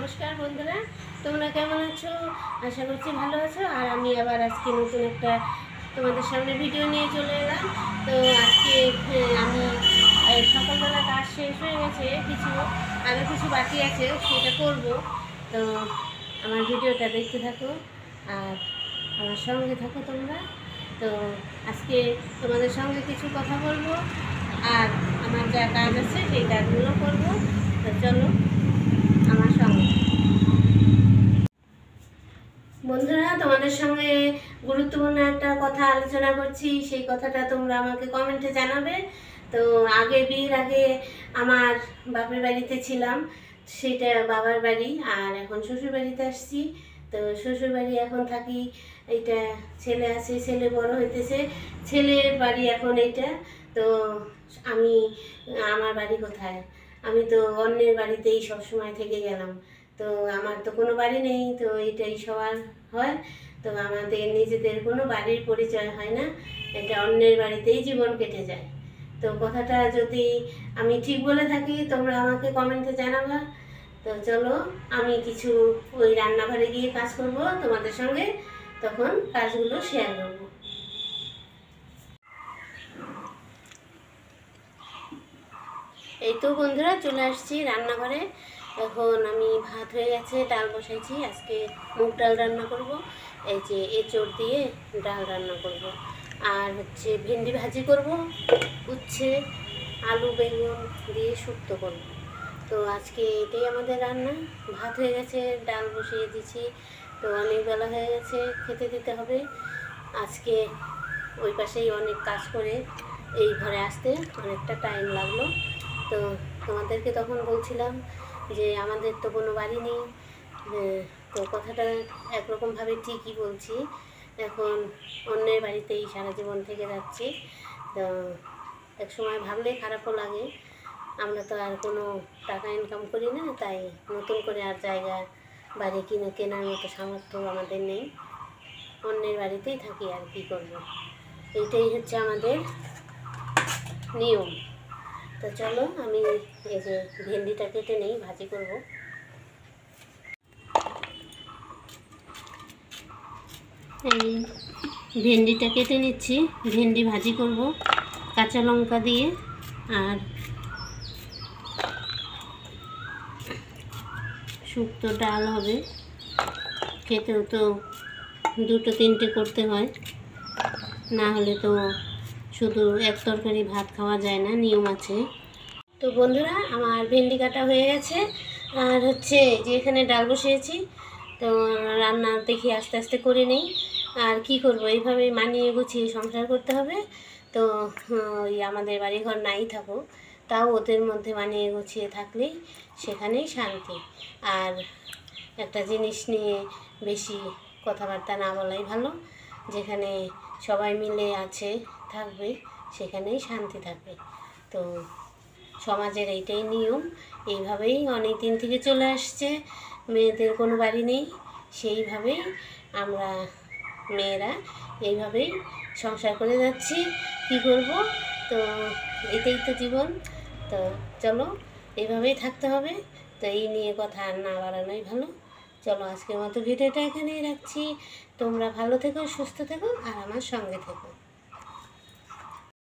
নমস্কার বন্ধুরা, তোমরা কেমন আছো? আশা করছি ভালো আছো। আর আমি আবার আজকে নতুন একটা তোমাদের সামনে ভিডিও নিয়ে চলে এলাম। তো আজকে আমি সকালবেলা কাজ শেষ হয়ে গেছে, কিছু বাকি আছে, সেটা করব। তো আমার ভিডিওটা দেখতে থাকো আর আমার সঙ্গে থাকো তোমরা। তো আজকে তোমাদের সঙ্গে কিছু কথা বলবো আর আমার যা কাজ আছে সেই কাজগুলো করবো। তো চলো আমার সঙ্গে। বন্ধুরা, তোমাদের সঙ্গে গুরুত্বপূর্ণ একটা কথা আলোচনা করছি, সেই কথাটা তোমরা আমাকে কমেন্টে জানাবে। তো বিয়ের আগে আমার বাপের বাড়িতে ছিলাম, সেটা বাবার বাড়ি, আর এখন শ্বশুর বাড়িতে আসছি। তো শ্বশুর বাড়ি এখন থাকি, এইটা ছেলে আছে, ছেলে বড় হইতেছে, ছেলের বাড়ি এখন এইটা। তো আমার বাড়ি কোথায়? আমি তো অন্যের বাড়িতেই সবসময় থেকে গেলাম। তো আমার তো কোনো বাড়ি নেই, তো এটাই সবার হয়। তো আমাদের নিজেদের কোনো বাড়ির পরিচয় হয় না, এটা অন্যের বাড়িতেই জীবন কেটে যায়। তো কথাটা যদি আমি ঠিক বলে থাকি তোমরা আমাকে কমেন্টে জানাবা। তো চলো আমি কিছু ওই রান্নাঘরে গিয়ে কাজ করব তোমাদের সঙ্গে, তখন কাজগুলো শেয়ার করব। এই তো বন্ধুরা, চলে আসছি রান্নাঘরে। এখন আমি ভাত হয়ে গেছে, ডাল বসাইছি, আজকে মুগ ডাল রান্না করব। এই যে এঁচড় দিয়ে ডাল রান্না করব, আর হচ্ছে ভেন্ডি ভাজি করব, উচ্ছে আলু বেগুন দিয়ে শুক্তো করব। তো আজকে এটাই আমাদের রান্না। ভাত হয়ে গেছে, ডাল বসিয়ে দিছি। তো অনেক বেলা হয়ে গেছে, খেতে দিতে হবে। আজকে ওই পাশেই অনেক কাজ করে এই ঘরে আসতে অনেকটা টাইম লাগলো। তো তোমাদেরকে তখন বলছিলাম যে আমাদের তো কোনো বাড়ি নেই। তো কথাটা একরকমভাবে ঠিকই বলছি, এখন অন্যের বাড়িতেই সারা জীবন থেকে যাচ্ছি। তো এক সময় ভাবলে খারাপও লাগে, আমরা তো আর কোনো টাকা ইনকাম করি না, তাই নতুন করে আর জায়গা বাড়ি কেনার মতো সামর্থ্য আমাদের নেই, অন্যের বাড়িতেই থাকি। আর কি করব, এইটাই হচ্ছে আমাদের নিয়ম। তো চলো আমি এই যে ভেন্ডিটা কেটে নেই, ভাজি করব। এই ভেন্ডিটা কেটে নিচ্ছি, ভেন্ডি ভাজি করব কাঁচা লঙ্কা দিয়ে। আর শুক্তো ডাল হবে, খেতেও তো দুটো তিনটে করতে হয়, না হলে তো শুধু এক তরকারি ভাত খাওয়া যায় না, নিয়ম আছে। তো বন্ধুরা, আমার ভেন্ডি কাটা হয়ে গেছে, আর হচ্ছে যে এখানে ডাল বসিয়েছি। তো রান্না দেখি আস্তে আস্তে করে নেই, আর কি করব, এইভাবেই মানিয়ে গুছিয়ে সংসার করতে হবে। তো ওই আমাদের বাড়িঘর নাই থাকুক, তাও ওদের মধ্যে মানিয়ে গুছিয়ে থাকলেই সেখানেই শান্তি। আর একটা জিনিস নিয়ে বেশি কথাবার্তা না বলাই ভালো, যেখানে সবাই মিলে আছে থাকবে সেখানেই শান্তি থাকবে। তো সমাজের এইটাই নিয়ম, এইভাবেই অনেক দিন থেকে চলে আসছে। মেয়েদের কোনো বাড়ি নেই, সেইভাবেই আমরা মেয়েরা এইভাবেই সংসার করে যাচ্ছি। কী করব, তো এটাই তো জীবন। তো চলো এইভাবেই থাকতে হবে। তো এই নিয়ে কথা আর না বাড়ানোই ভালো। চলো আজকের মতো ভিডিওটা এখানেই রাখছি। তোমরা ভালো থেকো, সুস্থ থেকো, আর আমার সঙ্গে থেকো।